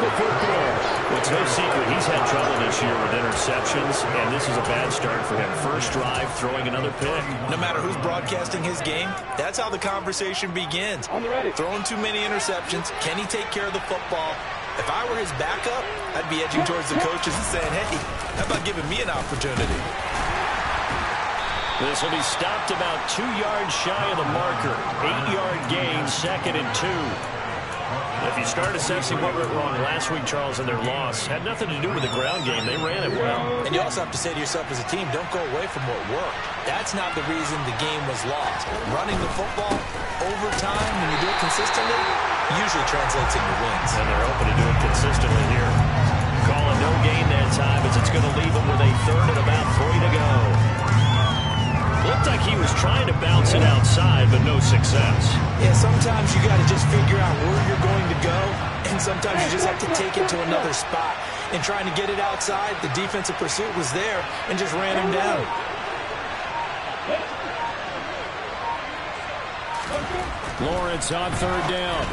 before throw. It's no secret he's had trouble this year with interceptions, and this is a bad start for him. First drive, throwing another pick. No matter who's broadcasting his game, that's how the conversation begins. Throwing too many interceptions. Can he take care of the football? If I were his backup, I'd be edging towards the coaches and saying, hey, how about giving me an opportunity? This will be stopped about 2 yards shy of the marker. 8-yard gain, 2nd and 2. If you start assessing what went wrong last week, Charles, in their loss, had nothing to do with the ground game. They ran it well. And you also have to say to yourself as a team, don't go away from what worked. That's not the reason the game was lost. Running the football over time, when you do it consistently, usually translates into wins. And they're open to do it consistently here. Calling no gain that time as it's going to leave them with a 3rd and about 3 to go. Looked like he was trying to bounce it outside, but no success. Yeah, sometimes you got to just figure out where you're going to go, and sometimes you just have to take it to another spot. And trying to get it outside, the defensive pursuit was there and just ran him down. Lawrence on 3rd down.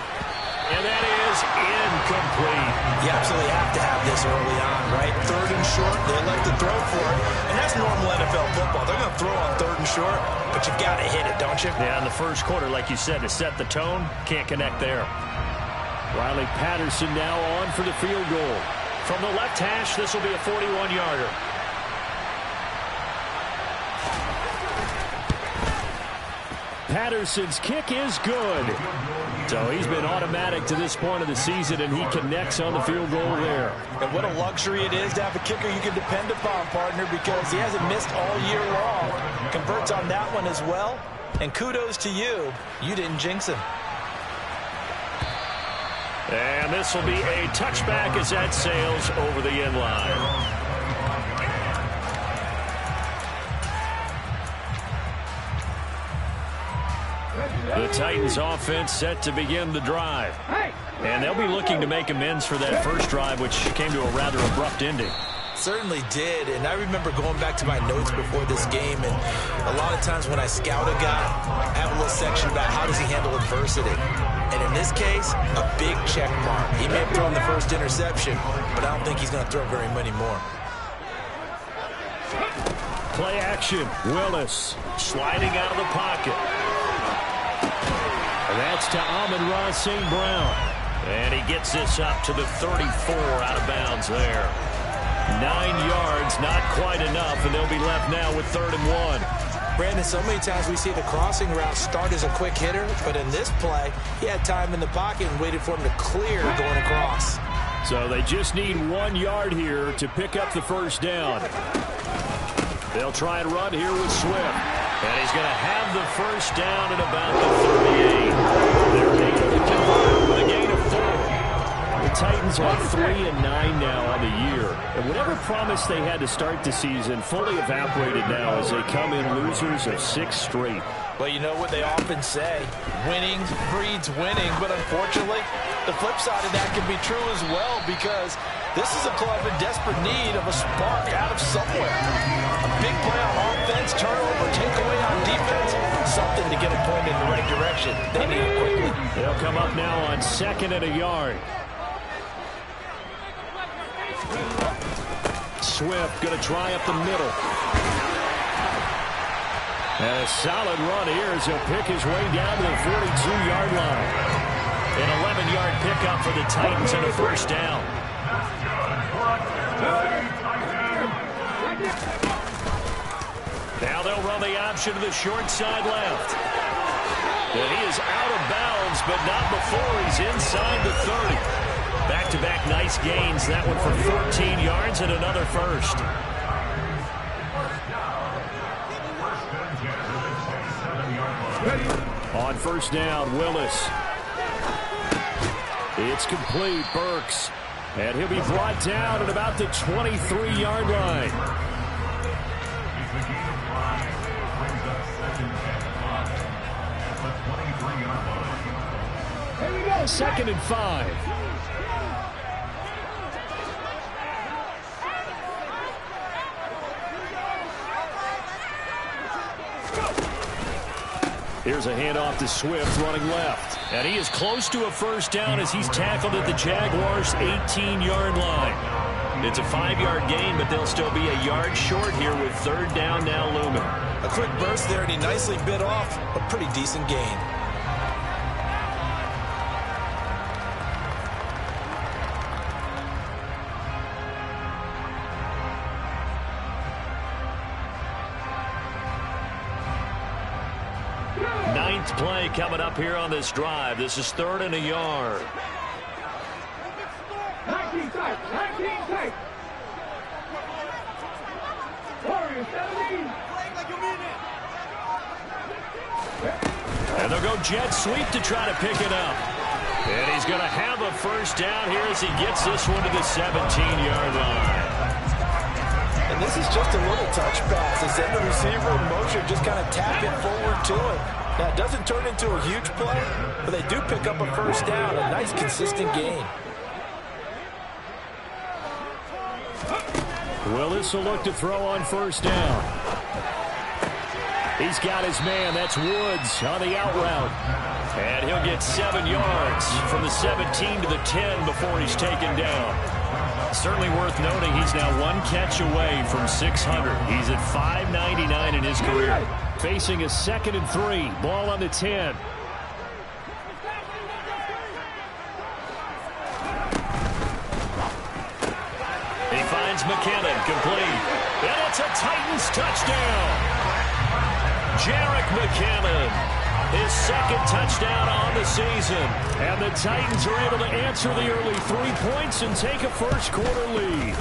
And that is incomplete. You absolutely have to have this early on, right? 3rd and short, they elect to throw for it. And that's normal NFL football. They're going to throw on 3rd and short, but you've got to hit it, don't you? Yeah, in the first quarter, like you said, to set the tone, can't connect there. Riley Patterson now on for the field goal. From the left hash, this will be a 41-yarder. Patterson's kick is good. So he's been automatic to this point of the season, and he connects on the field goal there. And what a luxury it is to have a kicker you can depend upon, partner, because he hasn't missed all year long. Converts on that one as well. And kudos to you. You didn't jinx him. And this will be a touchback as that sails over the end line. The Titans offense set to begin the drive. And they'll be looking to make amends for that first drive, which came to a rather abrupt ending. Certainly did, and I remember going back to my notes before this game, and a lot of times when I scout a guy, I have a little section about how does he handle adversity. And in this case, a big check mark. He may have thrown the first interception, but I don't think he's going to throw very many more. Play action. Willis Sliding out of the pocket. and that's to Amon-Ra St. Brown. And he gets this up to the 34 out of bounds there. 9 yards, not quite enough, and they'll be left now with 3rd and 1. Brandon, so many times we see the crossing route start as a quick hitter, but in this play, he had time in the pocket and waited for him to clear going across. So they just need 1 yard here to pick up the first down. They'll try and run here with Swift. And he's going to have the first down at about the 38. They're able to convert with a gain of 4. The Titans are 3-9 now on the year. And whatever promise they had to start the season fully evaporated now as they come in losers of 6 straight. Well, you know what they often say, winning breeds winning, but unfortunately, the flip side of that can be true as well, because this is a club in desperate need of a spark out of somewhere. A big play on offense, turnover, takeaway on defense, something to get them pointed in the right direction. They need it quickly. They'll come up now on 2nd and a yard. Swift going to try up the middle. And a solid run here as he'll pick his way down to the 42-yard line. An 11-yard pickup for the Titans and a first down. Now they'll run the option to the short side left. And he is out of bounds, but not before he's inside the 30. Back-to-back nice gains. That one for 14 yards and another first. On first down, Willis. It's complete, Burks. And he'll be brought down at about the 23-yard line. Here we go. 2nd and 5. Here's a handoff to Swift running left. And he is close to a first down as he's tackled at the Jaguars' 18-yard line. It's a 5-yard gain, but they'll still be a yard short here with third down now looming. A quick burst there, and he nicely bit off a pretty decent gain. Ninth play coming up here on this drive. This is 3rd and a yard. 19 tight. Warriors 17. And they'll go jet sweep to try to pick it up. And he's going to have a first down here as he gets this one to the 17-yard line. And this is just a little touch pass. They send the receiver in motion, just kind of tap it forward to him. Now, it doesn't turn into a huge play, but they do pick up a first down, a nice, consistent gain. Willis will look to throw on first down. He's got his man. That's Woods on the out route. And he'll get 7 yards from the 17 to the 10 before he's taken down. Certainly worth noting he's now 1 catch away from 600. He's at 599 in his career. Facing a 2nd and 3. Ball on the 10. He finds McKinnon, complete. And it's a Titans touchdown. Jerick McKinnon, his 2nd touchdown on the season. And the Titans are able to answer the early 3 points and take a first-quarter lead.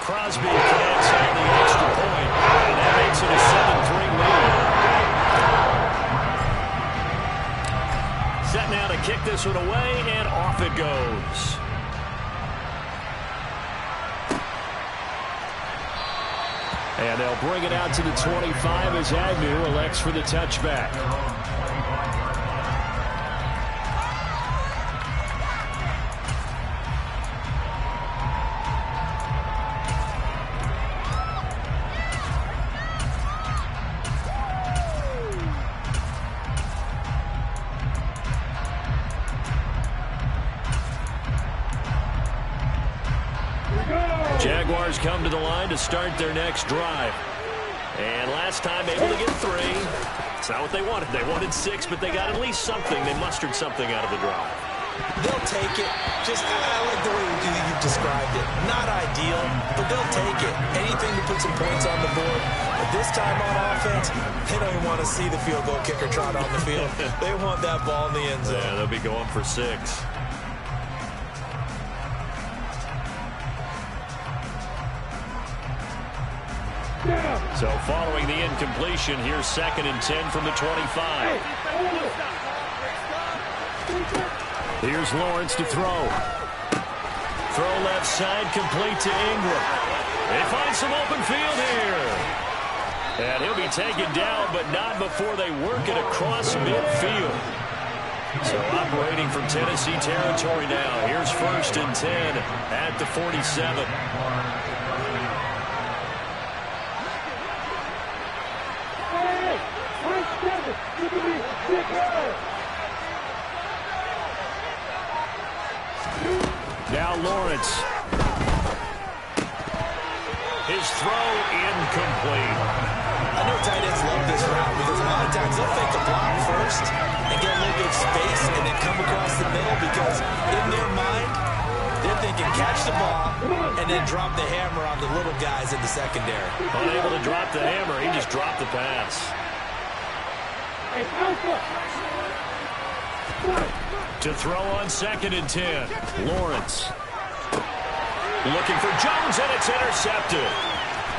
Crosby connects on the extra point, and that makes it a 7-3 lead. Set now to kick this one away, and off it goes. And they'll bring it out to the 25 as Agnew elects for the touchback. Jaguars come to the line to start their next drive. And last time able to get 3. It's not what they wanted. They wanted 6, but they got at least something. They mustered something out of the drive. They'll take it. Just, I like the way you've described it. Not ideal, but they'll take it. Anything to put some points on the board. But this time on offense, they don't even want to see the field goal kicker trot on the field. They want that ball in the end zone. Yeah, they'll be going for 6. So following the incompletion, here's 2nd and 10 from the 25. Here's Lawrence to throw. Throw left side, complete to Ingram. They find some open field here. And he'll be taken down, but not before they work it across midfield. So operating from Tennessee territory now. Here's 1st and 10 at the 47. Now Lawrence. His throw incomplete. I know tight ends love this route because a lot of times they'll fake a block first and get a little bit of space and then come across the middle because in their mind, they're thinking catch the ball and then drop the hammer on the little guys in the secondary. Unable to drop the hammer, he just dropped the pass. To throw on 2nd and 10. Lawrence. Looking for Jones, and it's intercepted.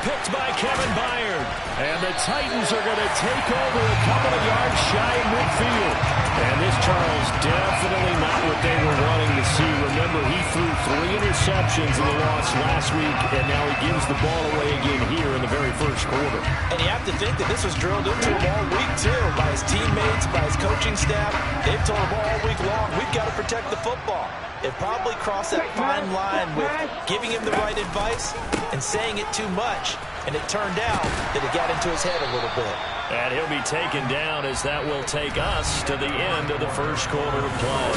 Picked by Kevin Byard. And the Titans are going to take over a couple of yards shy of midfield. And this, Charles, definitely not what they were wanting to see. Remember, he threw 3 interceptions in the loss last week, and now he gives the ball away again here in the very first quarter. And you have to think that this was drilled into him all week, too, by his teammates, by his coaching staff. They've told him all week long, we've got to protect the football. It probably crossed that fine line with giving him the right advice and saying it too much. And it turned out that it got into his head a little bit. And he'll be taken down as that will take us to the end of the first quarter of play.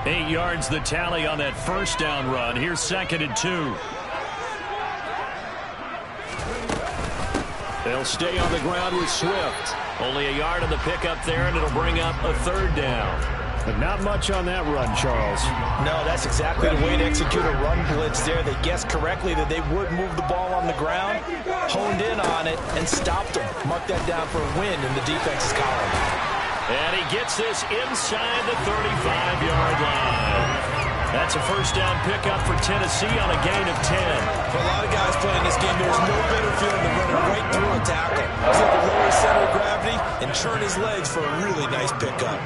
8 yards the tally on that first down run. Here's 2nd and 2. They'll stay on the ground with Swift. Only a yard on the pickup there, and it'll bring up a 3rd down. But not much on that run, Charles. No, that's exactly the way to execute a run blitz there. They guessed correctly that they would move the ball on the ground, honed in on it, and stopped them. Mark that down for a win in the defense's column. And he gets this inside the 35-yard line. That's a first down pickup for Tennessee on a gain of 10. For a lot of guys playing this game, there's no better feeling than running right through a tackle. He's able to lower his center of gravity and turn his legs for a really nice pickup.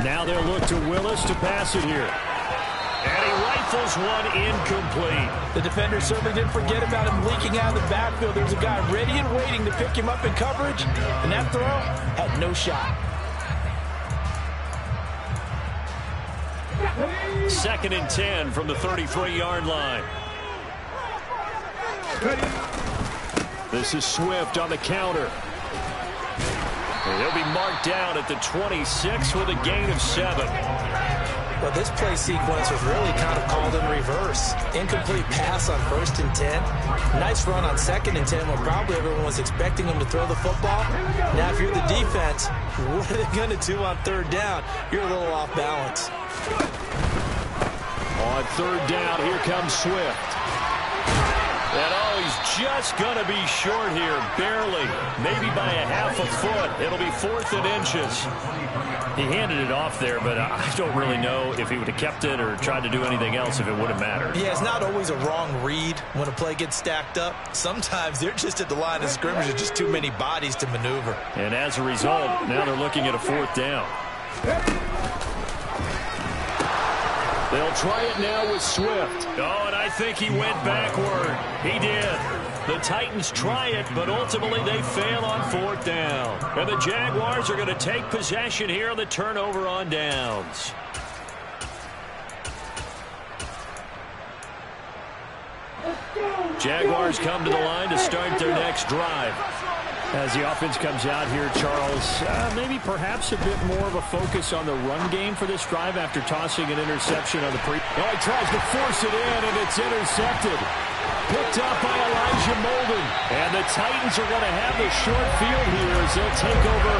Now they'll look to Willis to pass it here. And he rifles one incomplete. The defender certainly didn't forget about him leaking out of the backfield. There was a guy ready and waiting to pick him up in coverage, and that throw had no shot. 2nd and 10 from the 33-yard line. This is Swift on the counter. He'll be marked down at the 26 with a gain of 7. Well, this play sequence was really kind of called in reverse. Incomplete pass on 1st and 10. Nice run on 2nd and 10 when probably everyone was expecting him to throw the football. Now, if you're the defense, what are they going to do on 3rd down? You're a little off balance. On 3rd down, here comes Swift. And he's just going to be short here, barely, maybe by a half a foot. It'll be 4th and inches. He handed it off there, but I don't really know if he would have kept it or tried to do anything else if it would have mattered. Yeah, it's not always a wrong read when a play gets stacked up. Sometimes they're just at the line of scrimmage with just too many bodies to maneuver. And as a result, now they're looking at a 4th down. They'll try it now with Swift. Oh, and I think he went backward. He did. The Titans try it, but ultimately they fail on 4th down. And the Jaguars are going to take possession here on the turnover on downs. Jaguars come to the line to start their next drive. As the offense comes out here, Charles, maybe perhaps a bit more of a focus on the run game for this drive after tossing an interception on the pre. Oh, he tries to force it in, and it's intercepted. Picked up by Elijah Molden. And the Titans are going to have the short field here as they'll take over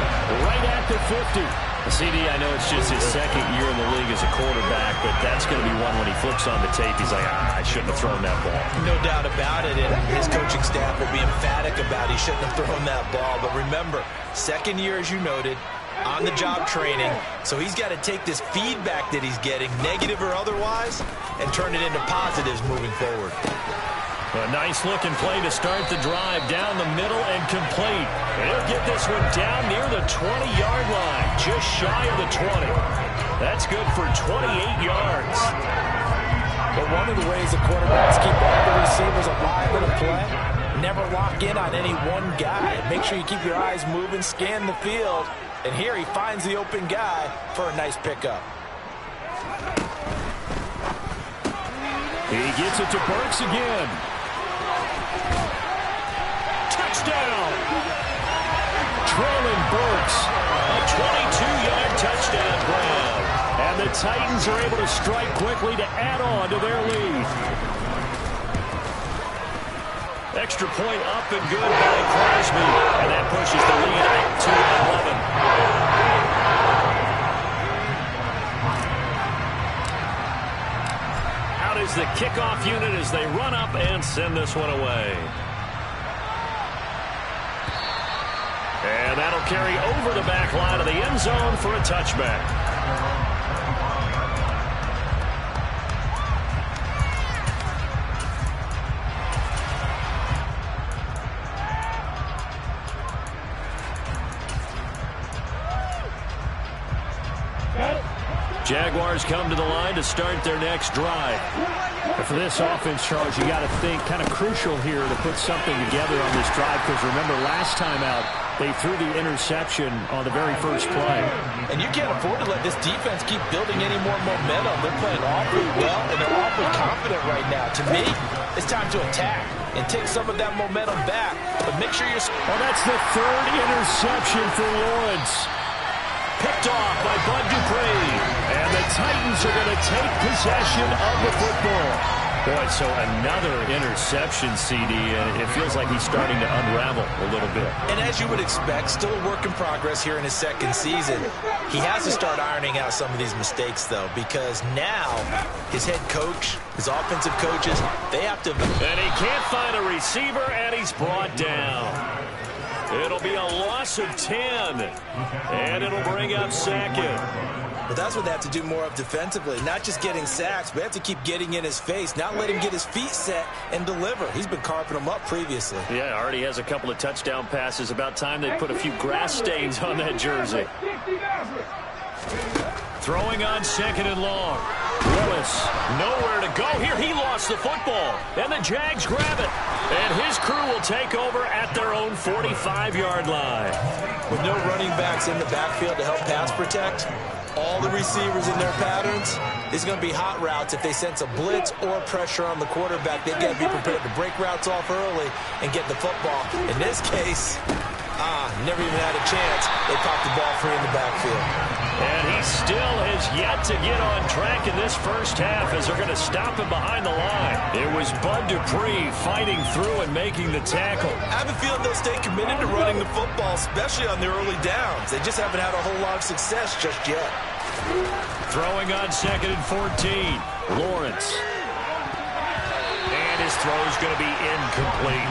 right at the 50. CD, I know it's just his 2nd year in the league as a quarterback, but that's going to be one when he flips on the tape. He's like, I shouldn't have thrown that ball. No doubt about it, and his coaching staff will be emphatic about he shouldn't have thrown that ball. But remember, 2nd year, as you noted, on-the-job training, so he's got to take this feedback that he's getting, negative or otherwise, and turn it into positives moving forward. A nice-looking play to start the drive down the middle and complete. And he'll get this one down near the 20-yard line, just shy of the 20. That's good for 28 yards. But one of the ways the quarterbacks keep all the receivers alive in a play, never lock in on any one guy. Make sure you keep your eyes moving, scan the field. And here he finds the open guy for a nice pickup. He gets it to Burks again. Touchdown! Trailing Burks. A 22-yard touchdown grab. And the Titans are able to strike quickly to add on to their lead. Extra point up and good by Crosby. And that pushes the lead out to 11. Out is the kickoff unit as they run up and send this one away. And that'll carry over the back line of the end zone for a touchback. Jaguars come to the line to start their next drive. And for this offense, Charles, you got to think kind of crucial here to put something together on this drive, because remember last time out, they threw the interception on the very first play. And you can't afford to let this defense keep building any more momentum. They're playing awfully well, and they're awfully confident right now. To me, it's time to attack and take some of that momentum back. But make sure you're... Oh, that's the third interception for Lawrence. Picked off by Bud Dupree. And the Titans are going to take possession of the football. Boy, so another interception, CD, and it feels like he's starting to unravel a little bit. And as you would expect, still a work in progress here in his second season. He has to start ironing out some of these mistakes, though, because now his head coach, his offensive coaches, they have to... And he can't find a receiver, and he's brought down. It'll be a loss of 10, and it'll bring up second. Well, that's what they have to do more of defensively, not just getting sacks, but they have to keep getting in his face, not let him get his feet set and deliver. He's been carving them up previously. Yeah, already has a couple of touchdown passes. About time they put a few grass stains on that jersey. Throwing on second and long. Willis, nowhere to go here. He lost the football, and the Jags grab it. And his crew will take over at their own 45-yard line. With no running backs in the backfield to help pass protect, all the receivers in their patterns, it's going to be hot routes if they sense a blitz or pressure on the quarterback. They've got to be prepared to break routes off early and get the football. In this case, never even had a chance. They popped the ball free in the backfield. And he still has yet to get on track in this first half as they're going to stop him behind the line. It was Bud Dupree fighting through and making the tackle. I have a feeling they'll stay committed to running the football, especially on their early downs. They just haven't had a whole lot of success just yet. Throwing on second and 14. Lawrence. And his throw is going to be incomplete.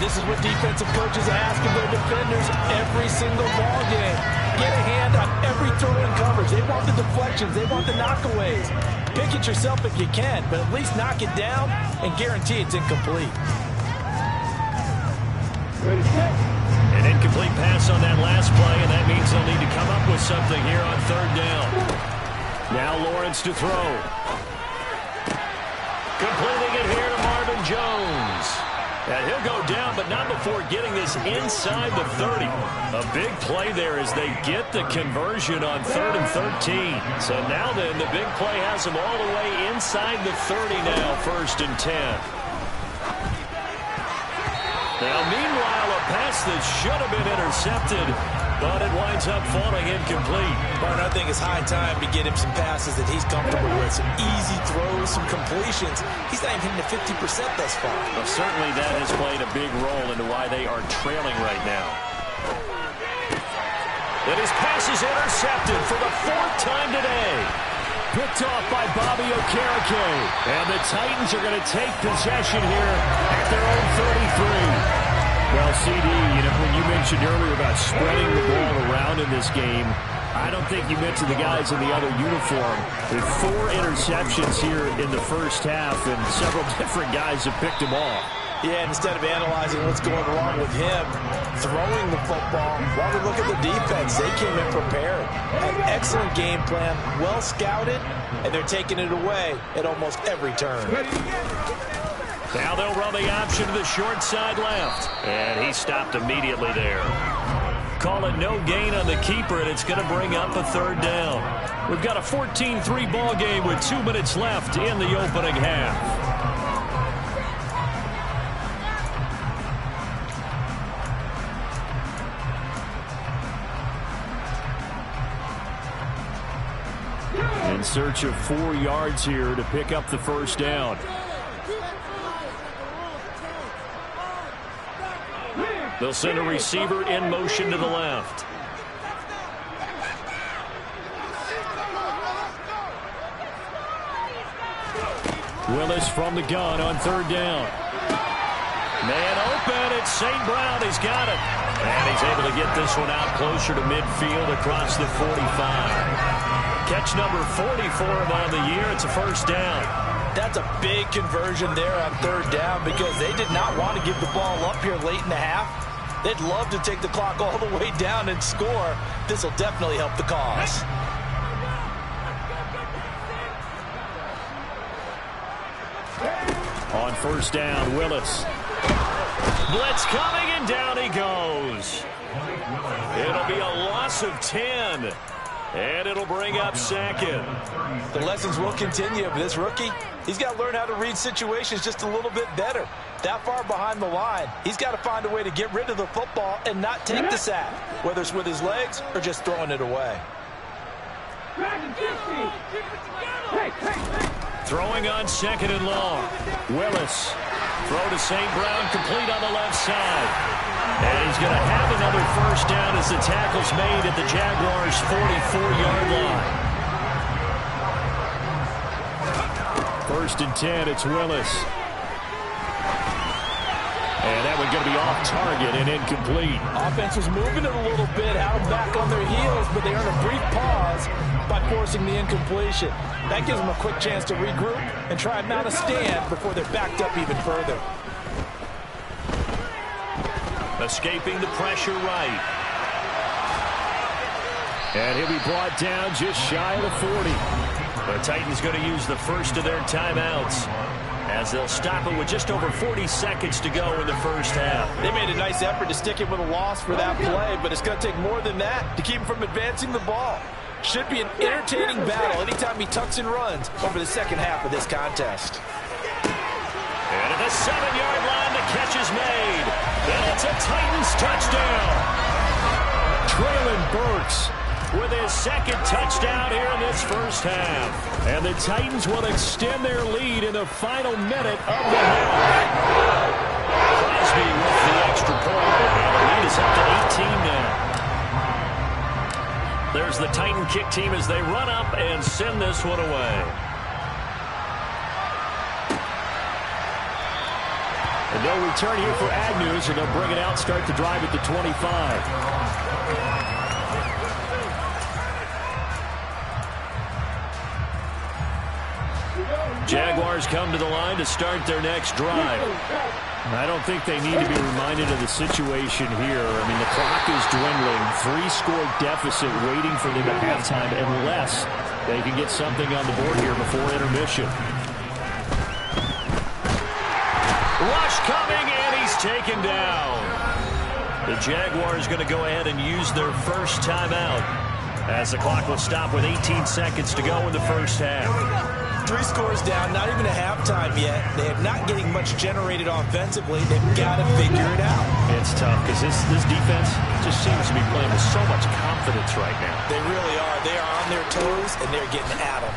This is what defensive coaches ask of their defenders every single ball game. Get a hand on every throw in coverage. They want the deflections. They want the knockaways. Pick it yourself if you can, but at least knock it down and guarantee it's incomplete. An incomplete pass on that last play, and that means they'll need to come up with something here on third down. Now Lawrence to throw. Completing it here to Marvin Jones. And he'll go down, but not before getting this inside the 30. A big play there as they get the conversion on 3rd and 13. So now then, the big play has them all the way inside the 30 now, 1st and 10. Now, meanwhile, a pass that should have been intercepted, but it winds up falling incomplete. But I think it's high time to get him some passes that he's comfortable with, some easy throws, some completions. He's not even hitting the 50% thus far. Well, certainly that has played a big role into why they are trailing right now. And his pass is intercepted for the 4th time today. Picked off by Bobby Okereke. And the Titans are going to take possession here at their own 33. Well, CD, when you mentioned earlier about spreading the ball around in this game, I don't think you mentioned the guys in the other uniform. With 4 interceptions here in the first half, and several different guys have picked them off. Yeah, and instead of analyzing what's going wrong with him, throwing the football, while we look at the defense, they came in prepared. An excellent game plan, well scouted, and they're taking it away at almost every turn. Now they'll run the option to the short side left. And he stopped immediately there. Call it no gain on the keeper, and it's going to bring up a 3rd down. We've got a 14-3 ball game with 2 minutes left in the opening half. In search of 4 yards here to pick up the first down. They'll send a receiver in motion to the left. Willis from the gun on 3rd down. Man open, it's St. Brown. He's got it. And he's able to get this one out closer to midfield across the 45. Catch number 40 for him on the year. It's a first down. That's a big conversion there on 3rd down because they did not want to give the ball up here late in the half. They'd love to take the clock all the way down and score. This will definitely help the cause. first down. Willis. Blitz coming, and down he goes. It'll be a loss of 10. And it'll bring up second. The lessons will continue of this rookie. He's got to learn how to read situations just a little bit better. That far behind the line, he's got to find a way to get rid of the football and not take the sack, whether it's with his legs or just throwing it away. Throwing on second and long. Willis. Throw to St. Brown, complete on the left side. And he's going to have another first down as the tackle's made at the Jaguars' 44-yard line. First and 10, it's Willis. And that one's going to be off target and incomplete. Offense was moving it a little bit, had them back on their heels, but they earned a brief pause by forcing the incompletion. That gives them a quick chance to regroup and try and mount a stand before they're backed up even further. Escaping the pressure right. And he'll be brought down just shy of the 40. The Titans going to use the first of their timeouts as they'll stop it with just over 40 seconds to go in the first half. They made a nice effort to stick it with a loss for that play, but it's going to take more than that to keep him from advancing the ball. Should be an entertaining battle anytime he tucks and runs over the second half of this contest. And at the 7-yard line, the catch is made. And it's a Titans touchdown. Traylon Burks with his second touchdown here in this first half. And the Titans will extend their lead in the final minute of the half. Crosby with the extra point. And the lead is up to 18 now. There's the Titan kick team as they run up and send this one away. And no return here for Agnew, so they'll bring it out, start the drive at the 25. Jaguars come to the line to start their next drive. I don't think they need to be reminded of the situation here. I mean, the clock is dwindling. 3-score deficit waiting for them at halftime unless they can get something on the board here before intermission. Rush coming, and he's taken down. The Jaguars going to go ahead and use their first timeout as the clock will stop with 18 seconds to go in the first half. 3 scores down, not even a halftime yet. They are not getting much generated offensively. They've got to figure it out. It's tough because this defense just seems to be playing with so much confidence right now. They really are. They are on their toes, and they're getting at them.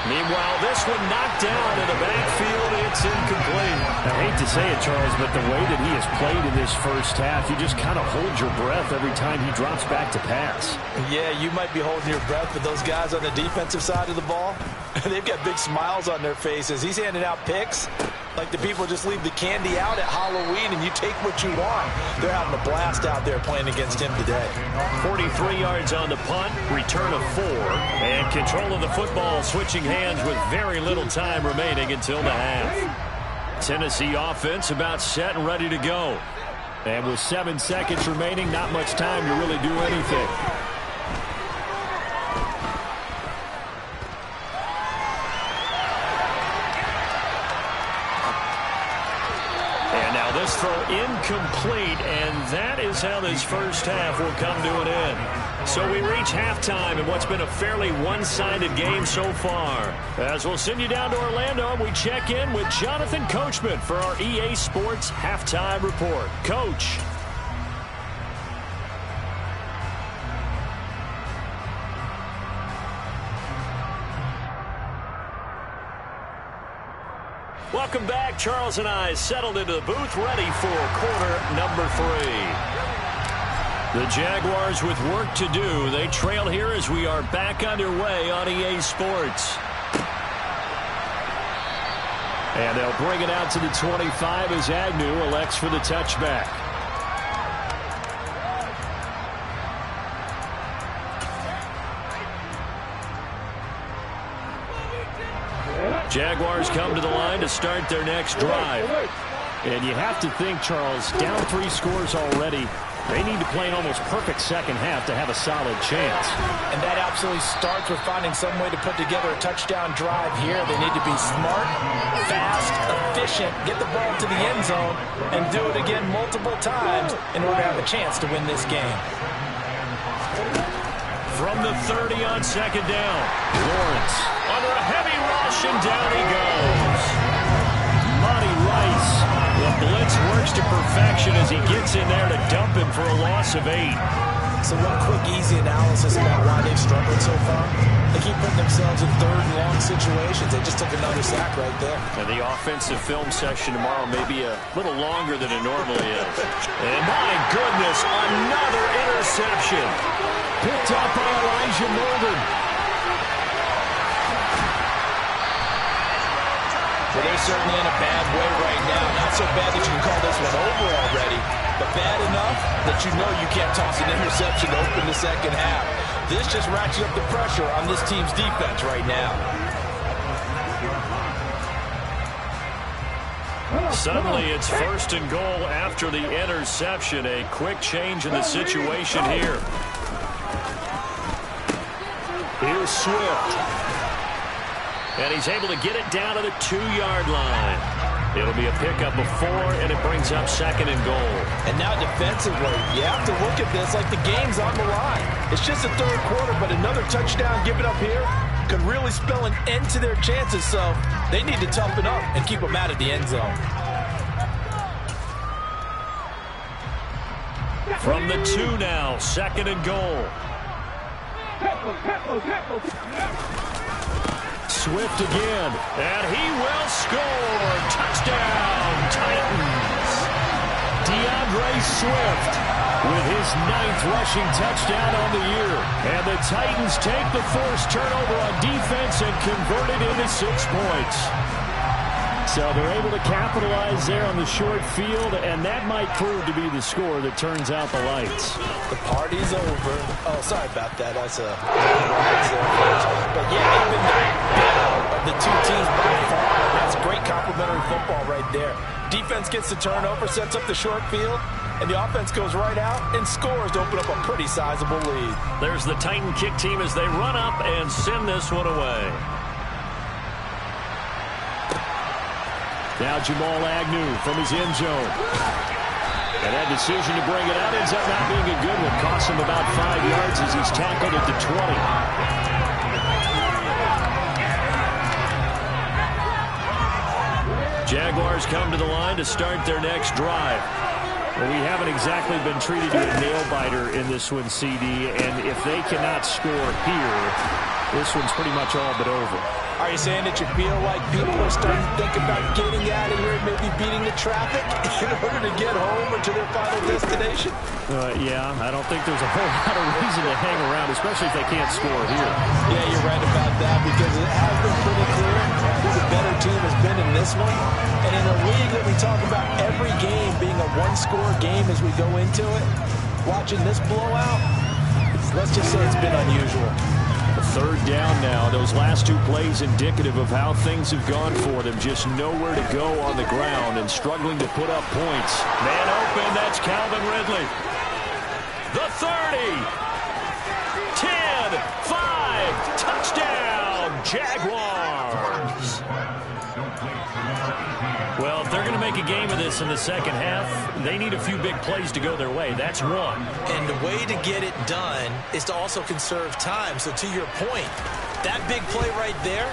Meanwhile, this one knocked down in the backfield. It's incomplete. I hate to say it, Charles, but the way that he has played in this first half, you just kind of hold your breath every time he drops back to pass. Yeah, you might be holding your breath, but those guys on the defensive side of the ball, they've got big smiles on their faces. He's handing out picks like the people just leave the candy out at Halloween and you take what you want. They're having a blast out there playing against him today. 43 yards on the punt, return of 4, and control of the football switching hands with very little time remaining until the half. Tennessee offense about set and ready to go. And with 7 seconds remaining, not much time to really do anything. This throw incomplete, and that is how this first half will come to an end. So we reach halftime in what's been a fairly one-sided game so far. As we'll send you down to Orlando, and we check in with Jonathan Coachman for our EA Sports Halftime Report. Coach. Welcome back. Charles and I settled into the booth ready for quarter number 3. The Jaguars with work to do. They trail here as we are back underway on EA Sports. And they'll bring it out to the 25 as Agnew elects for the touchback. Jaguars come to the line to start their next drive. And you have to think, Charles, down 3 scores already. They need to play an almost perfect second half to have a solid chance. And that absolutely starts with finding some way to put together a touchdown drive here. They need to be smart, fast, efficient, get the ball to the end zone, and do it again multiple times in order to have a chance to win this game. From the 30 on second down, Lawrence under a heavy rush, and down he goes. Monty Rice. The blitz works to perfection as he gets in there to dump him for a loss of 8. So one quick, easy analysis about why they've struggled so far. They keep putting themselves in third and long situations. They just took another sack right there. And the offensive film session tomorrow may be a little longer than it normally is. And my goodness, another interception. Picked up by Elijah Molden. Well, they're certainly in a bad way right now. Not so bad that you can call this one over already, but bad enough that you know you can't toss an interception to open the second half. This just ratchets up the pressure on this team's defense right now. Suddenly, it's first and goal after the interception. A quick change in the situation here. Here's Swift. And he's able to get it down to the 2-yard line. It'll be a pickup of 4, and it brings up second and goal. And now defensively, you have to look at this like the game's on the line. It's just the third quarter, but another touchdown given up here could really spell an end to their chances, so they need to toughen up and keep them out of the end zone. From the 2 now, second and goal. Swift again. And he will score. Touchdown, Titans. DeAndre Swift with his 9th rushing touchdown on the year. And the Titans take the forced turnover on defense and convert it into 6 points. So they're able to capitalize there on the short field, and that might prove to be the score that turns out the lights. The party's over. Oh, sorry about that. That's a... But yeah, they've been the better of the two teams by far. That's great complimentary football right there. Defense gets the turnover, sets up the short field, and the offense goes right out and scores to open up a pretty sizable lead. There's the Titan kick team as they run up and send this one away. Now Jamal Agnew from his end zone. And that decision to bring it out ends up not being a good one. Costs him about 5 yards as he's tackled at the 20. Jaguars come to the line to start their next drive. Well, we haven't exactly been treated to a nail-biter in this one, CD. And if they cannot score here, this one's pretty much all but over. Are you saying that you feel like people are starting to think about getting out of here and maybe beating the traffic in order to get home or to their final destination? Yeah, I don't think there's a whole lot of reason to hang around, especially if they can't score here. Yeah, you're right about that because it has been pretty clear who the better team has been in this one. And in a league that we talk about every game being a one-score game as we go into it, watching this blowout, let's just say it's been unusual. Third down now. Those last 2 plays indicative of how things have gone for them. Just nowhere to go on the ground and struggling to put up points. Man open, that's Calvin Ridley. The 30. 10, 5, touchdown, Jaguars. Well, if they're going to make a game of this in the second half, they need a few big plays to go their way. That's one. And the way to get it done is to also conserve time. So to your point, that big play right there,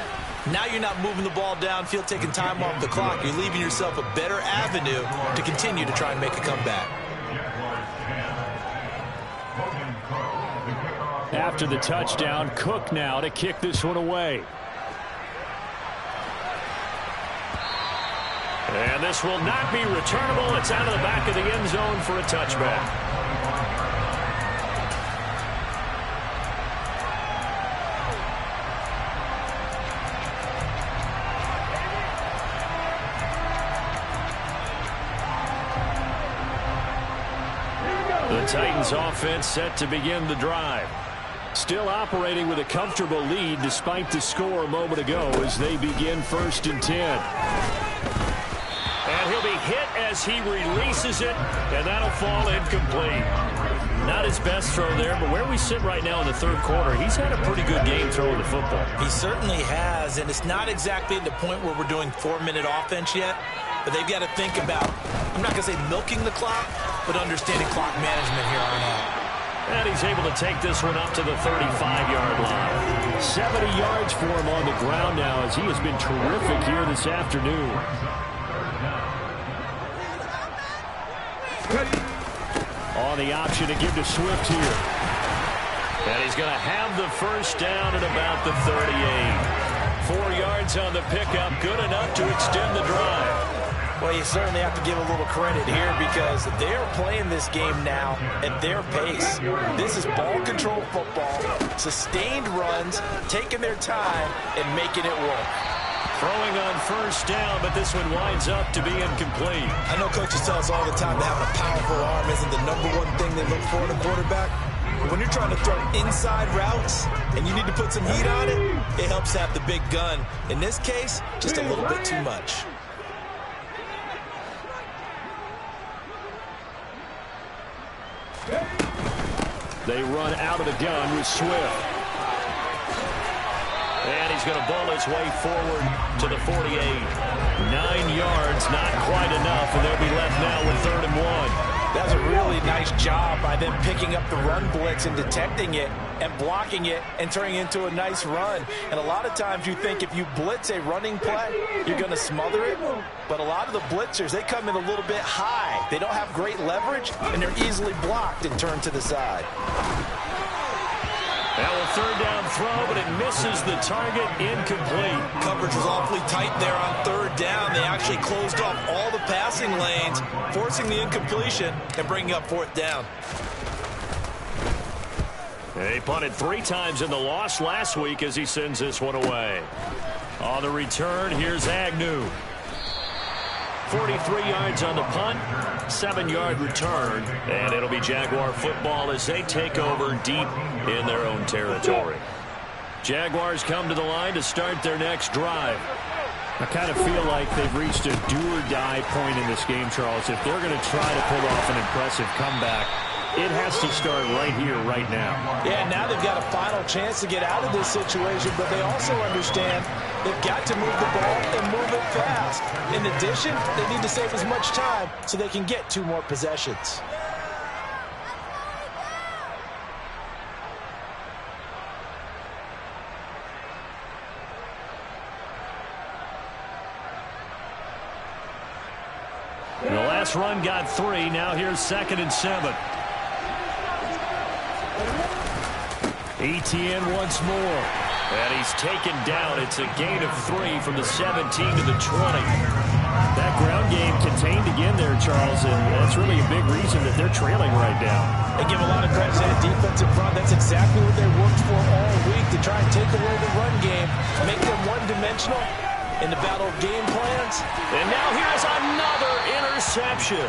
now you're not moving the ball downfield, taking time off the clock. You're leaving yourself a better avenue to continue to try and make a comeback. After the touchdown, Cook now to kick this one away. And this will not be returnable. It's out of the back of the end zone for a touchback. The Titans offense set to begin the drive. Still operating with a comfortable lead despite the score a moment ago as they begin 1st and 10. And he'll be hit as he releases it, and that'll fall incomplete. Not his best throw there, but where we sit right now in the third quarter, he's had a pretty good game throwing the football. He certainly has, and it's not exactly at the point where we're doing 4-minute offense yet, but they've got to think about, I'm not going to say milking the clock, but understanding clock management here on out. And he's able to take this one up to the 35-yard line. 70 yards for him on the ground now as he has been terrific here this afternoon. On the option to give to Swift here. And he's going to have the first down at about the 38. 4 yards on the pickup, good enough to extend the drive. Well, you certainly have to give a little credit here because they're playing this game now at their pace. This is ball control football, sustained runs, taking their time, and making it work. Throwing on first down, but this one winds up to be incomplete. I know coaches tell us all the time that having a powerful arm isn't the #1 thing they look for in a quarterback. But when you're trying to throw inside routes and you need to put some heat on it, it helps have the big gun. In this case, just a little bit too much. They run out of the gun with Swift. And he's going to ball his way forward to the 48. 9 yards, not quite enough, and they'll be left now with 3rd and 1. That's a really nice job by them picking up the run blitz and detecting it and blocking it and turning it into a nice run. And a lot of times you think if you blitz a running play, you're going to smother it. But a lot of the blitzers, they come in a little bit high. They don't have great leverage, and they're easily blocked and turned to the side. Now a 3rd down throw, but it misses the target, incomplete. Coverage was awfully tight there on 3rd down. They actually closed off all the passing lanes, forcing the incompletion and bringing up 4th down. He punted 3 times in the loss last week as he sends this one away. On the return, here's Agnew. 43 yards on the punt, 7-yard return, and it'll be Jaguar football as they take over deep in their own territory. Jaguars come to the line to start their next drive. I kind of feel like they've reached a do-or-die point in this game, Charles. If they're going to try to pull off an impressive comeback, it has to start right here, right now. Yeah, now they've got a final chance to get out of this situation, but they also understand they've got to move the ball and move it fast. In addition, they need to save as much time so they can get 2 more possessions. The last run got 3. Now here's 2nd and 7. Etienne once more. And he's taken down. It's a gain of 3 from the 17 to the 20. That ground game contained again there, Charles, and that's really a big reason that they're trailing right now. They give a lot of credit to that defensive front. That's exactly what they worked for all week, to try and take away the run game, make them one-dimensional in the battle of game plans. And now here's another interception.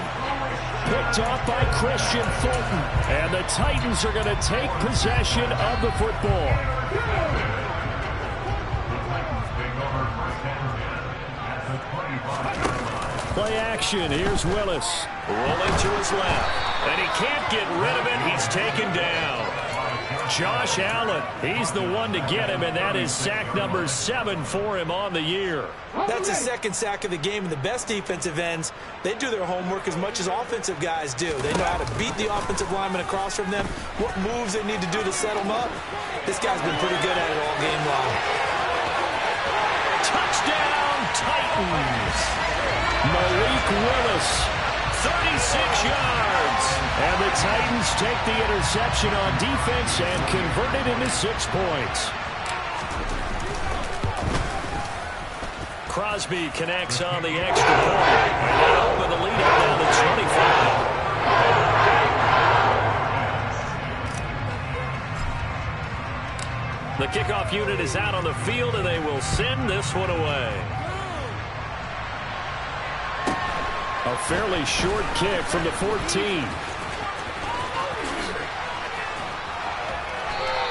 Picked off by Christian Fulton. And the Titans are going to take possession of the football. Play action. Here's Willis. Rolling to his left. And he can't get rid of it. He's taken down. Josh Allen, he's the one to get him, and that is sack number 7 for him on the year. That's his 2nd sack of the game, and the best defensive ends, they do their homework as much as offensive guys do. They know how to beat the offensive lineman across from them, what moves they need to do to set them up. This guy's been pretty good at it all game long. Touchdown, Titans. Malik Willis. 36 yards. And the Titans take the interception on defense and convert it into 6 points. Crosby connects on the extra point. And they open the lead up down to 25. The kickoff unit is out on the field, and they will send this one away. A fairly short kick from the 14.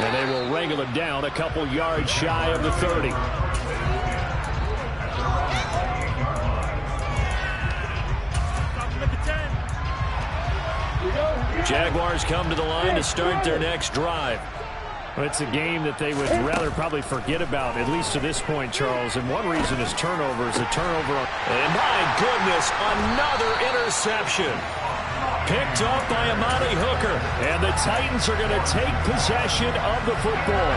And they will wrangle it down a couple yards shy of the 30. Jaguars come to the line to start their next drive. Well, it's a game that they would rather probably forget about, at least to this point, Charles. And one reason is turnovers. A turnover. And my goodness, another interception. Picked up by Amani Hooker. And the Titans are going to take possession of the football.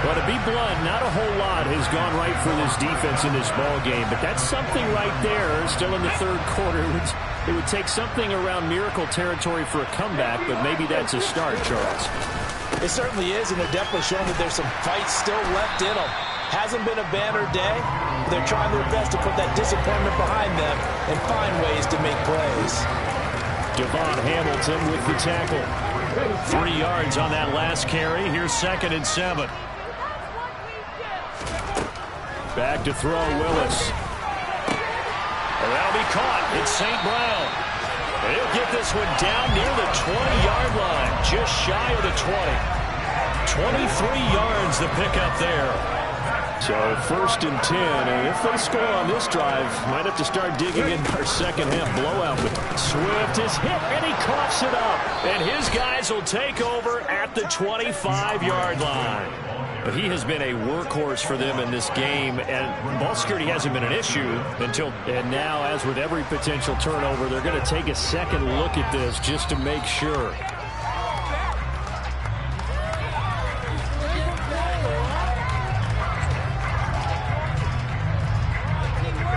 But to be blunt, not a whole lot has gone right for this defense in this ball game. But that's something right there. Still in the third quarter. It would take something around miracle territory for a comeback, but maybe that's a start, Charles. It certainly is, and they're definitely showing that there's some fight still left in them. Hasn't been a banner day. They're trying their best to put that disappointment behind them and find ways to make plays. Devon Hamilton with the tackle. 3 yards on that last carry. Here's 2nd and 7. Back to throw, Willis. And that'll be caught. It's St. Brown. He'll get this one down near the 20-yard line, just shy of the 20. 23 yards the pickup there. So 1st and 10, and if they score on this drive, might have to start digging in our second half blowout. But Swift is hit, and he coughs it up. And his guys will take over at the 25-yard line. But he has been a workhorse for them in this game, and ball security hasn't been an issue until. And now, as with every potential turnover, they're going to take a second look at this just to make sure.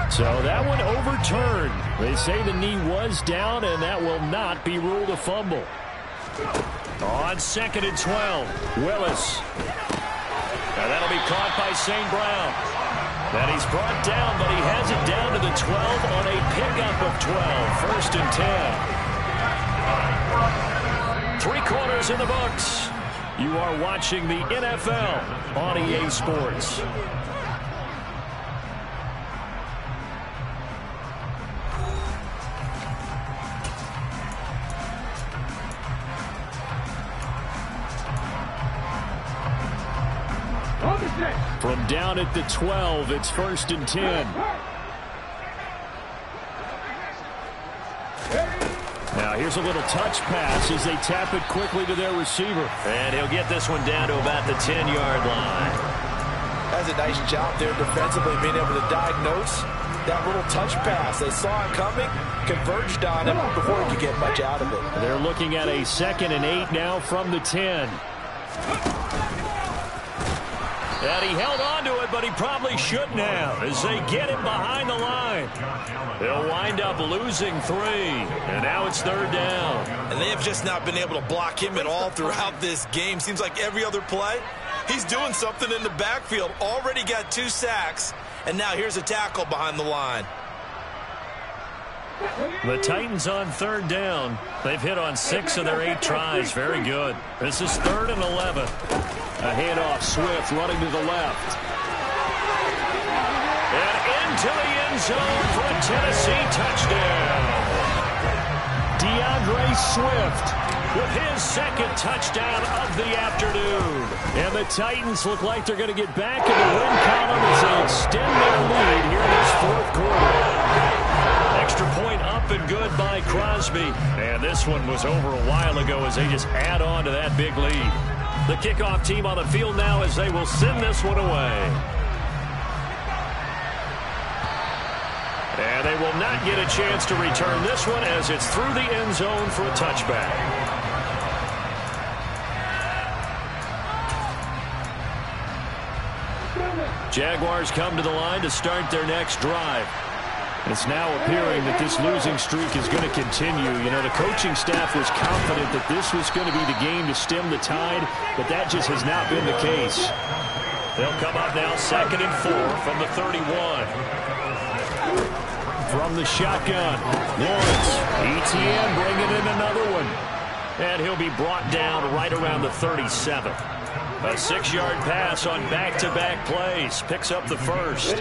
So that one overturned. They say the knee was down, and that will not be ruled a fumble. On 2nd and 12, Willis. Now that'll be caught by St. Brown. And he's brought down, but he has it down to the 12 on a pickup of 12. 1st and 10. 3 quarters in the books. You are watching the NFL on EA Sports. From down at the 12, it's 1st and 10. Now here's a little touch pass as they tap it quickly to their receiver. And he'll get this one down to about the 10-yard line. That's a nice job there defensively, being able to diagnose that little touch pass. They saw it coming, converged on him before he could get much out of it. They're looking at a 2nd and 8 now from the 10. And he held on to it, but he probably shouldn't have as they get him behind the line. They'll wind up losing 3, and now it's 3rd down. And they have just not been able to block him at all throughout this game. Seems like every other play, he's doing something in the backfield. Already got 2 sacks, and now here's a tackle behind the line. The Titans on 3rd down. They've hit on 6 of their 8 tries. Very good. This is 3rd and 11. A handoff, Swift running to the left. And into the end zone for a Tennessee touchdown. DeAndre Swift with his 2nd touchdown of the afternoon. And the Titans look like they're going to get back in the win column as they extend their lead here in this 4th quarter. Extra point up and good by Crosby. And this one was over a while ago as they just add on to that big lead. The kickoff team on the field now as they will send this one away. And they will not get a chance to return this one as it's through the end zone for a touchback. Jaguars come to the line to start their next drive. It's now appearing that this losing streak is going to continue. You know, the coaching staff was confident that this was going to be the game to stem the tide, but that just has not been the case. They'll come up now 2nd and 4 from the 31. From the shotgun, Lawrence. ETN bringing in another one. And he'll be brought down right around the 37. A 6-yard pass on back-to-back plays. Picks up the 1st.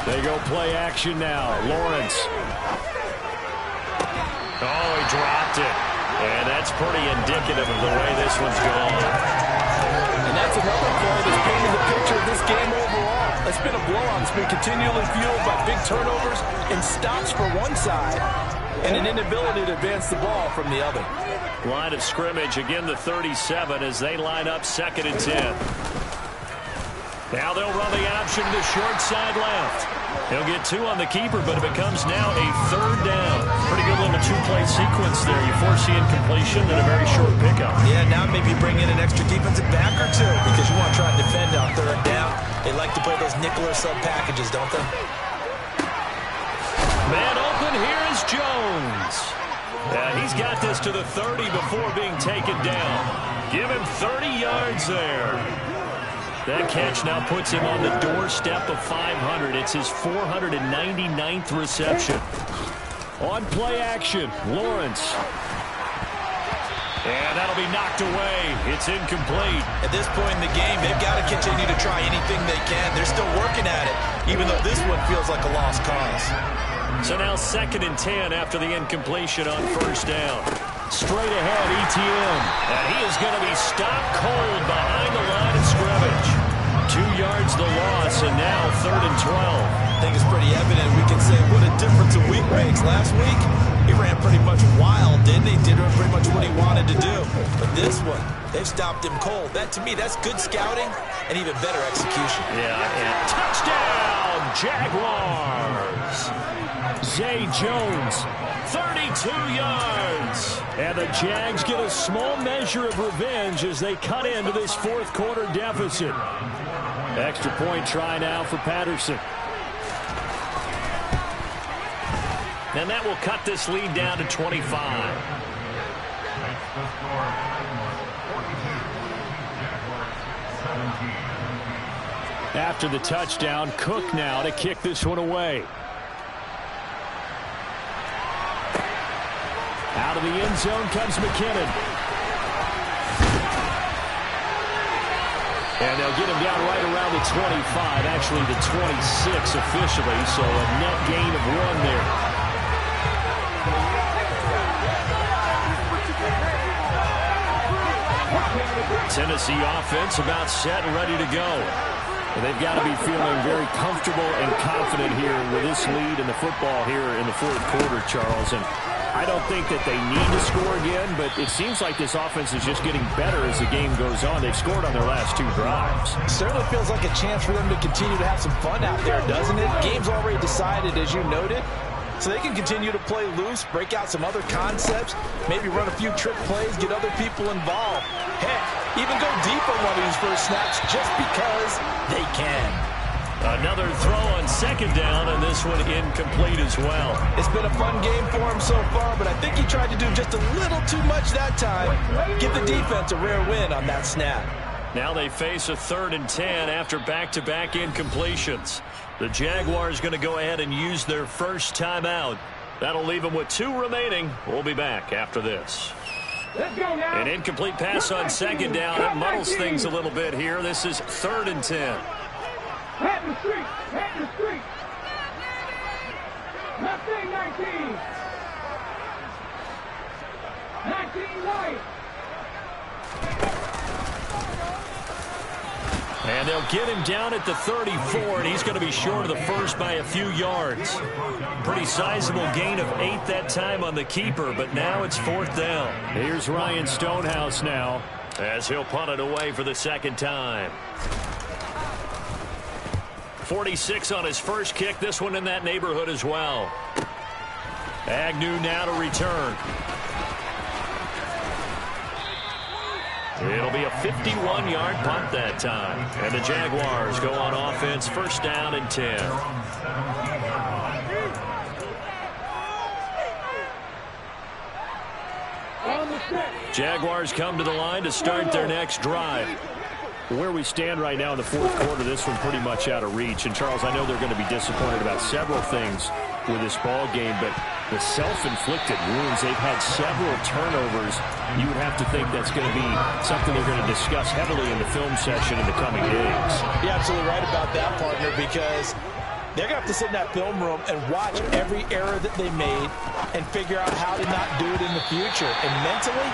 They go play action now. Lawrence. Oh, he dropped it. And that's pretty indicative of the way this one's gone. And that's another play that's painting the picture of this game overall. It's been a blowout. It's been continually fueled by big turnovers and stops for one side and an inability to advance the ball from the other. Line of scrimmage, again the 37 as they line up 2nd and 10. Now they'll run the option to the short side left. He'll get 2 on the keeper, but it becomes now a 3rd down. Pretty good little 2-play sequence there. You force the incompletion and a very short pickup. Yeah, now maybe bring in an extra defensive back or 2 because you want to try and defend on 3rd down. They like to play those nickel or sub packages, don't they? Man open, here is Jones. He's got this to the 30 before being taken down. Give him 30 yards there. That catch now puts him on the doorstep of 500. It's his 499th reception. On play action, Lawrence. And that'll be knocked away. It's incomplete. At this point in the game, they've got to continue to try anything they can. They're still working at it, even though this one feels like a lost cause. So now 2nd and 10 after the incompletion on 1st down. Straight ahead, ETN. And he is going to be stopped cold behind the line of scrimmage. 2 yards the loss, and now 3rd and 12. I think it's pretty evident. We can say what a difference a week makes. Last week, he ran pretty much wild, didn't he? Did pretty much what he wanted to do. But this one, they've stopped him cold. That, to me, that's good scouting and even better execution. Yeah, and touchdown, Jaguars. Zay Jones, 32 yards. And the Jags get a small measure of revenge as they cut into this 4th quarter deficit. Extra point try now for Patterson. And that will cut this lead down to 25. After the touchdown, Cook now to kick this one away. Out of the end zone comes McKinnon. And they'll get him down right around the 25, actually the 26 officially, so a net gain of 1 there. Tennessee offense about set and ready to go. And they've got to be feeling very comfortable and confident here with this lead in the football here in the 4th quarter, Charles. And I don't think that they need to score again, but it seems like this offense is just getting better as the game goes on. They've scored on their last 2 drives. It certainly feels like a chance for them to continue to have some fun out there, doesn't it? Game's already decided, as you noted. So they can continue to play loose, break out some other concepts, maybe run a few trick plays, get other people involved. Heck, even go deep on one of these first snaps just because they can. Another throw on 2nd down, and this one incomplete as well. It's been a fun game for him so far, but I think he tried to do just a little too much that time. Give the defense a rare win on that snap. Now they face a 3rd and 10 after back-to-back incompletions. The Jaguars going to go ahead and use their first timeout. That'll leave them with 2 remaining. We'll be back after this. An incomplete pass on 2nd down. It muddles things a little bit here. This is 3rd and 10. Pat the street! Pat the street! Mustang 19! 19 white! And they'll get him down at the 34, and he's going to be short of the first by a few yards. Pretty sizable gain of 8 that time on the keeper, but now it's 4th down. Here's Ryan Stonehouse now as he'll punt it away for the 2nd time. 46 on his first kick, this one in that neighborhood as well. Agnew now to return. It'll be a 51-yard punt that time. And the Jaguars go on offense, 1st down and 10. Jaguars come to the line to start their next drive. Where we stand right now in the 4th quarter, this one pretty much out of reach. And, Charles, I know they're going to be disappointed about several things with this ball game, but the self-inflicted wounds, they've had several turnovers. You would have to think that's going to be something they're going to discuss heavily in the film session in the coming days. You're absolutely right about that, partner, because they're going to have to sit in that film room and watch every error that they made and figure out how to not do it in the future. And mentally,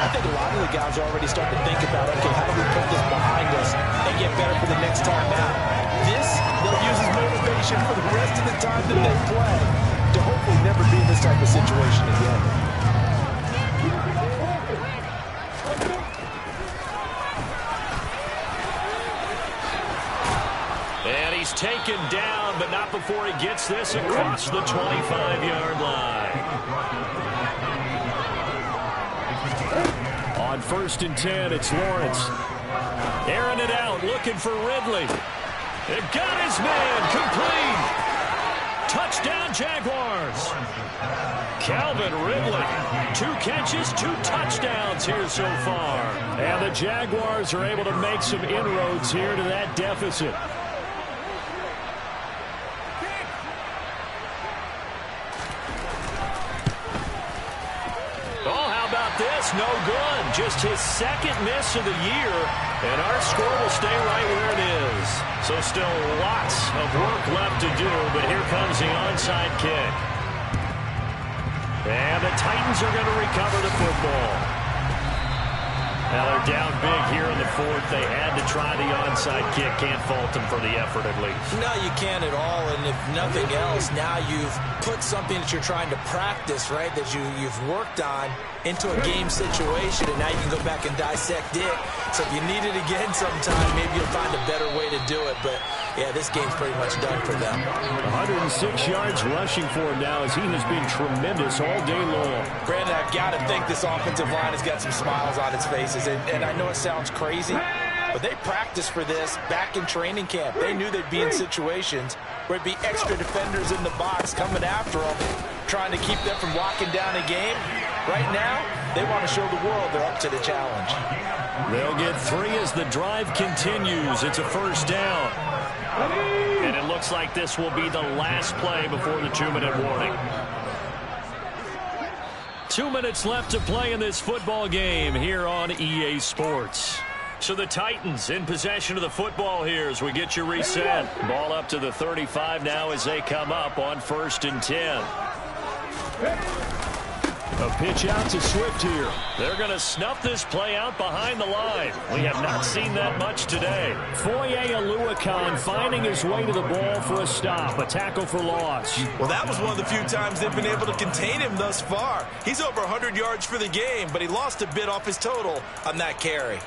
I think a lot of the guys are already starting to think about, okay, how do we put this behind us and get better for the next time out? This, they'll use as motivation for the rest of the time that they play to hopefully never be in this type of situation again. And he's taken down, but not before he gets this across the 25-yard line. On 1st and 10, it's Lawrence. Airing it out, looking for Ridley. It got his man, complete. Touchdown, Jaguars. Calvin Ridley, 2 catches, 2 touchdowns here so far. And the Jaguars are able to make some inroads here to that deficit. This no good. Just his 2nd miss of the year, and our score will stay right where it is. So still lots of work left to do, but here comes the onside kick. And the Titans are going to recover the football. Now they're down big here in the 4th. They had to try the onside kick. Can't fault them for the effort at least. No, you can't at all. And if nothing else, now you've put something that you're trying to practice, right, that you've worked on into a game situation, and now you can go back and dissect it. So if you need it again sometime, maybe you'll find a better way to do it. But, yeah, this game's pretty much done for them. 106 yards rushing for him now as he has been tremendous all day long. Brandon, I've got to think this offensive line has got some smiles on its faces. And I know it sounds crazy, but they practiced for this back in training camp. They knew they'd be in situations where it'd be extra defenders in the box coming after them, trying to keep them from locking down a game. Right now, they want to show the world they're up to the challenge. They'll get 3 as the drive continues. It's a 1st down. And it looks like this will be the last play before the 2-minute warning. 2 minutes left to play in this football game here on EA Sports. So the Titans in possession of the football here as we get you reset. Ball up to the 35 now as they come up on 1st and 10. A pitch out to Swift here. They're going to snuff this play out behind the line. We have not seen that much today. Foye Oluokun finding his way to the ball for a stop. A tackle for loss. Well, that was one of the few times they've been able to contain him thus far. He's over 100 yards for the game, but he lost a bit off his total on that carry.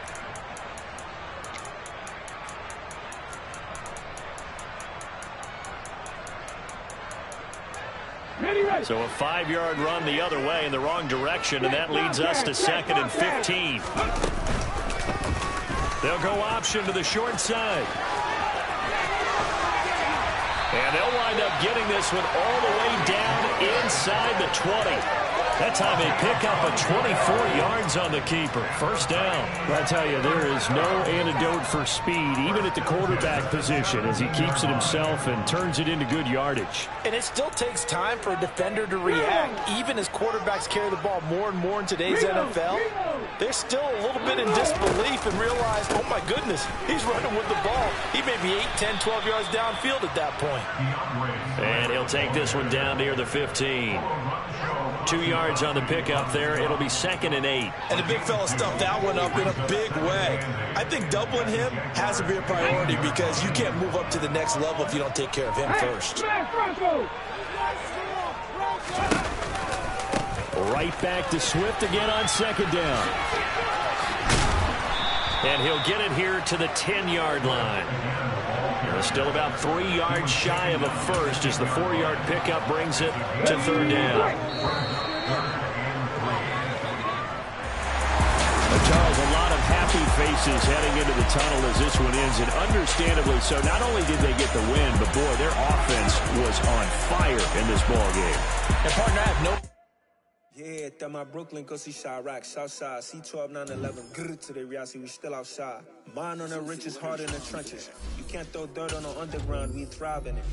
So a 5-yard run the other way in the wrong direction, and that leads us to 2nd and 15. They'll go option to the short side. And they'll wind up getting this one all the way down inside the 20. That time they pick up a 24 yards on the keeper. 1st down. I tell you, there is no antidote for speed, even at the quarterback position, as he keeps it himself and turns it into good yardage. And it still takes time for a defender to react. Even as quarterbacks carry the ball more and more in today's NFL, they're still a little bit in disbelief and realize, oh my goodness, he's running with the ball. He may be 8, 10, 12 yards downfield at that point. And he'll take this one down near the 15. 2 yards on the pickup there. It'll be 2nd and 8. And the big fella stuffed that one up in a big way. I think doubling him has to be a priority because you can't move up to the next level if you don't take care of him first. Right back to Swift again on 2nd down. And he'll get it here to the 10-yard line. They're still about 3 yards shy of a first as the 4-yard pickup brings it to 3rd down. Charles, a lot of happy faces heading into the tunnel as this one ends, and understandably so. Not only did they get the win, but boy, their offense was on fire in this ball game. And partner, I have no... Yeah, that my Brooklyn, go see Chirac, Southside, C12, 911, grrr to the reality, we still outside. Mine on the riches, hard in the trenches. You can't throw dirt on the underground, we thrive in it.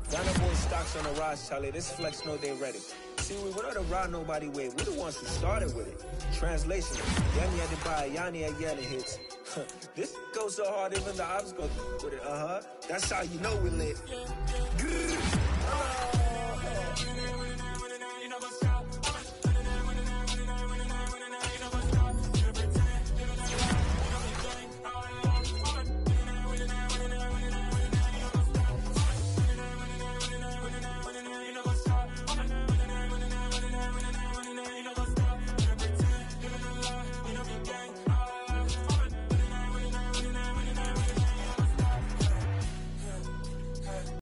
Dino boy stocks on the rise, Charlie, this flex know they ready. See, we went on the ride nobody with, we the ones who started with it. Translation, Yanni had to buy, Yanni had yelling hits. This goes so hard, even the ops go with it, That's how you know we lit. Grrr.